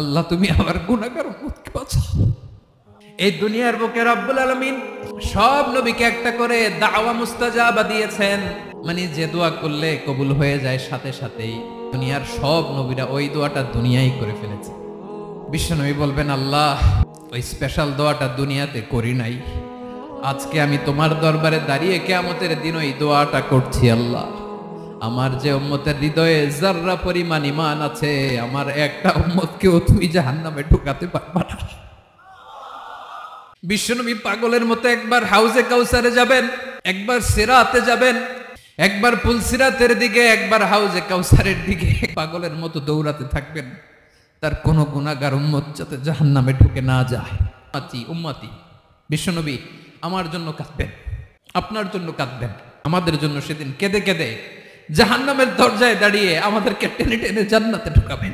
আল্লাহ তুমি আমার গুনাহগার উম্মতকে বাঁচাও। এই দুনিয়ার বুকে রব্বুল আলামিন সব নবীকে একটা করে দাওয়া মুস্তাজাবা দিয়েছেন, মানে যে দোয়া করলে কবুল হয়ে যায় সাথে সাথেই। দুনিয়ার সব নবীরা ওই দোয়াটা দুনিয়ায় করে ফেলেছে। বিশ্বনবী বলবেন, আল্লাহ ওই স্পেশাল দোয়াটা দুনিয়াতে করি নাই, আজকে আমি তোমার দরবারে দাঁড়িয়ে কিয়ামতের দিন ওই দোয়াটা করছি। আল্লাহ আমার যে উম্মতের হৃদয়ে যাররা পরিমাণ ঈমান আছে, আমার একটা উম্মতকেও তুমি জাহান্নামে ঢোকাতে পারবা না। বিশ্বনবী পাগলের মতো একবার হাউজে কাউসারে যাবেন, একবার সিরাতে যাবেন, একবার পুলসিরাতের দিকে, একবার হাউজে কাউসারের দিকে পাগলের মতো দৌড়াতে থাকবেন, তার কোন গুনাহগার উম্মত যাতে জাহান্নামে ঢুকে না যায়। উম্মতি বিশ্বনবী আমার জন্য কাঁদবেন, আপনার জন্য কাঁদবেন, আমাদের জন্য সেদিন কেঁদে কেঁদে জাহান্নামের দরজায় দাঁড়িয়ে আমাদেরকে টেনে টেনে জান্নাতে ঢুকাবেন।